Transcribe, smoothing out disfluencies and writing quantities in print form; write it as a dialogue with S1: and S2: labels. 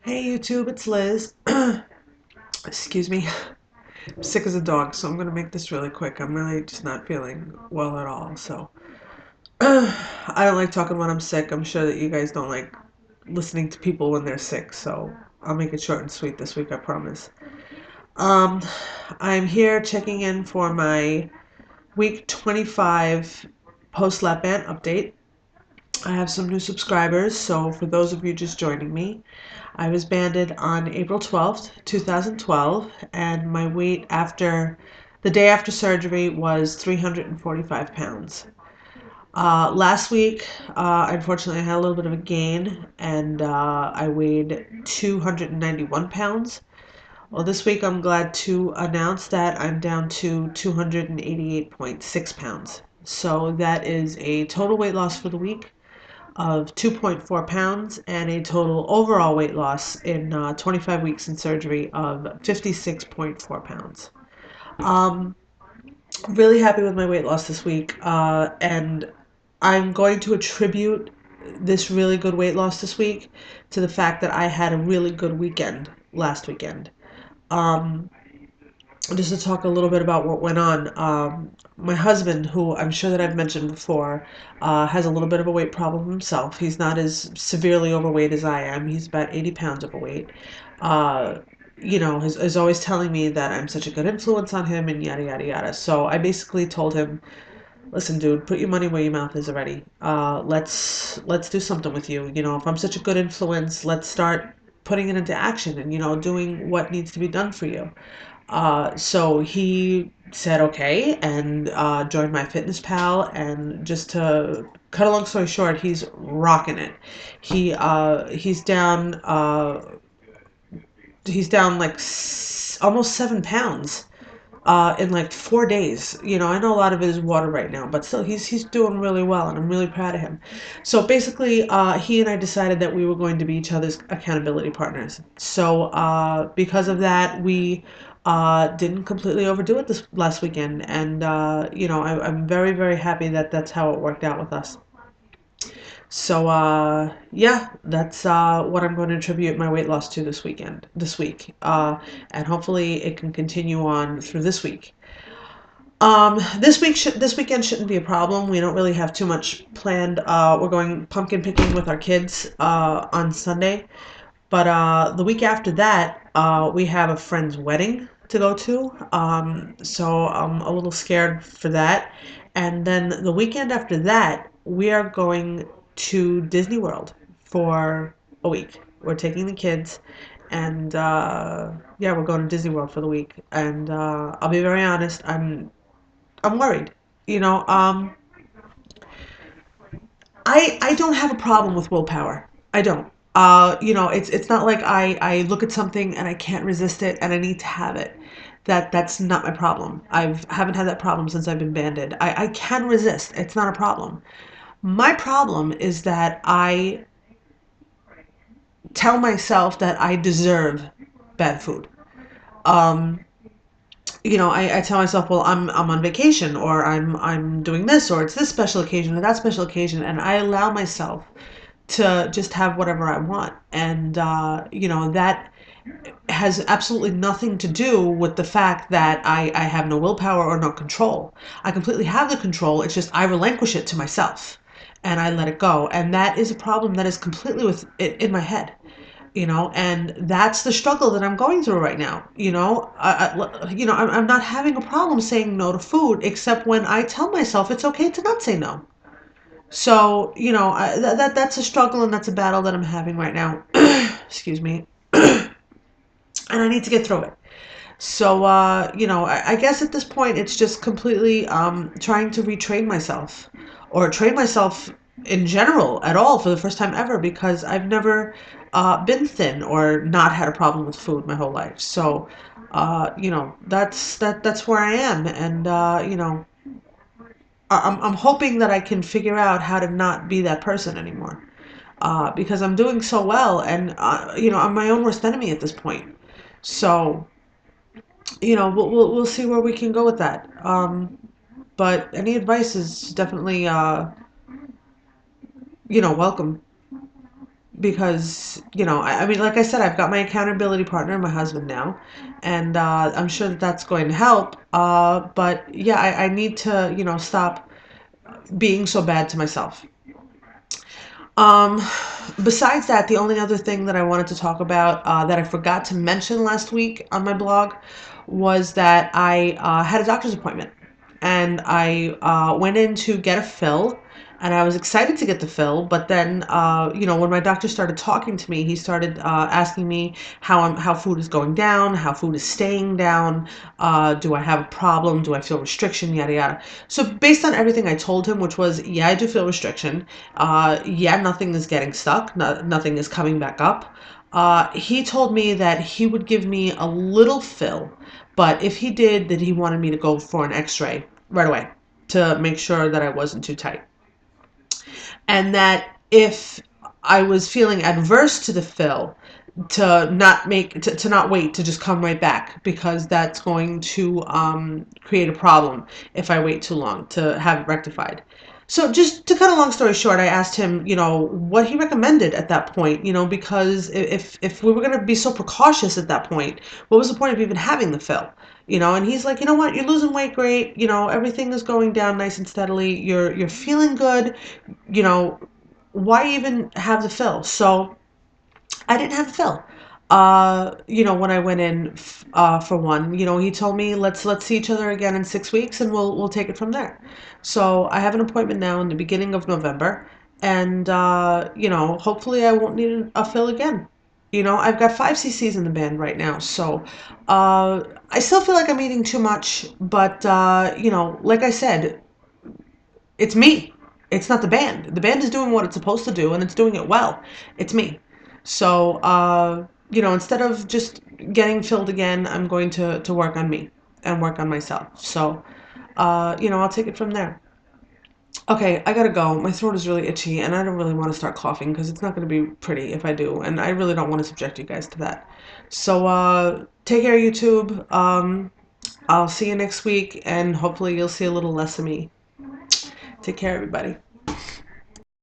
S1: Hey YouTube, it's Liz. Excuse me. I'm sick as a dog, so I'm gonna make this really quick. I'm really just not feeling well at all. So I don't like talking when I'm sick. I'm sure that you guys don't like listening to people when they're sick, so I'll make it short and sweet this week, I promise. Um, I'm here checking in for my week 25 post lapband update. I have some new subscribers, so for those of you just joining me, I was banded on April 12th, 2012, and my weight after the day after surgery was 345 pounds. Last week, unfortunately, I had a little bit of a gain, and I weighed 291 pounds. Well, this week I'm glad to announce that I'm down to 288.6 pounds. So that is a total weight loss for the week of 2.4 pounds and a total overall weight loss in 25 weeks in surgery of 56.4 pounds. Um, really happy with my weight loss this week, and I'm going to attribute this really good weight loss this week to the fact that I had a really good weekend last weekend. Um, just to talk a little bit about what went on. My husband, who I'm sure that I've mentioned before, has a little bit of a weight problem himself. He's not as severely overweight as I am. He's about 80 pounds overweight. Uh, is always telling me that I'm such a good influence on him and yada, yada, yada. So I basically told him, listen, dude, put your money where your mouth is already. Let's do something with you. If I'm such a good influence, let's start putting it into action and, doing what needs to be done for you. So he said okay and joined my fitness pal, and just to cut a long story short, he's rocking it. He's down like almost 7 pounds in like 4 days. I know a lot of it is water right now, but still, he's doing really well, and I'm really proud of him. So basically, he and I decided that we were going to be each other's accountability partners. So because of that, we didn't completely overdo it this last weekend, and I'm very, very happy that that's how it worked out with us. So yeah, that's what I'm going to attribute my weight loss to this week, and hopefully it can continue on through this week. This weekend shouldn't be a problem. We don't really have too much planned. We're going pumpkin picking with our kids on Sunday, but the week after that, we have a friend's wedding to go to. So I'm a little scared for that. And then the weekend after that, we are going to Disney World for a week. We're taking the kids, and yeah, we're going to Disney World for the week. And I'll be very honest, I'm worried. You know, um, I don't have a problem with willpower. I don't. It's not like I look at something and I can't resist it and I need to have it. That's not my problem. Haven't had that problem since I've been banded. I can resist. It's not a problem. My problem is that I tell myself that I deserve bad food. Um, I tell myself, well, I'm on vacation, or I'm doing this, or it's this special occasion or that special occasion, and I allow myself to just have whatever I want. And that has absolutely nothing to do with the fact that I have no willpower or no control. I completely have the control. It's just I relinquish it to myself and I let it go. And that is a problem that is completely with it in my head. And that's the struggle that I'm going through right now. I'm not having a problem saying no to food, except when I tell myself it's okay to not say no. So, that's a struggle, and that's a battle that I'm having right now. Excuse me. And I need to get through it. So, I guess at this point, it's just completely trying to retrain myself, or train myself in general at all for the first time ever, because I've never been thin or not had a problem with food my whole life. So, that's where I am. And, I'm hoping that I can figure out how to not be that person anymore. Because I'm doing so well, and, I'm my own worst enemy at this point. So, we'll see where we can go with that. But any advice is definitely, welcome. because I mean, like I said, I've got my accountability partner, my husband now, and I'm sure that that's going to help. But yeah, I need to stop being so bad to myself. Um, Besides that, the only other thing that I wanted to talk about that I forgot to mention last week on my blog was that I had a doctor's appointment, and I went in to get a fill, and I was excited to get the fill. But then, when my doctor started talking to me, he started asking me how food is going down, how food is staying down, do I have a problem, do I feel restriction, yada yada. So based on everything I told him, which was, yeah, I do feel restriction. Yeah, nothing is getting stuck. No, nothing is coming back up. He told me that he would give me a little fill, but if he did, that he wanted me to go for an X-ray right away to make sure that I wasn't too tight, and that if I was feeling adverse to the fill, to not wait, to just come right back, because that's going to create a problem if I wait too long to have it rectified. So just to cut a long story short, I asked him, what he recommended at that point, because if we were going to be so precautious at that point, what was the point of even having the fill? And he's like, you know what, you're losing weight, great, everything is going down nice and steadily, you're feeling good, you know, why even have the fill? So I didn't have the fill. When I went in for one, he told me let's see each other again in 6 weeks, and we'll take it from there. So I have an appointment now in the beginning of November, and hopefully I won't need a fill again. I've got 5 cc's in the band right now, so I still feel like I'm eating too much, but like I said, it's me. It's not the band. The band is doing what it's supposed to do, and it's doing it well. It's me. So, instead of just getting filled again, I'm going to work on me and work on myself. So, I'll take it from there. Okay, I gotta go. My throat is really itchy, and I don't really want to start coughing because it's not going to be pretty if I do, and I really don't want to subject you guys to that. So, take care, YouTube. I'll see you next week, and hopefully you'll see a little less of me. Take care, everybody.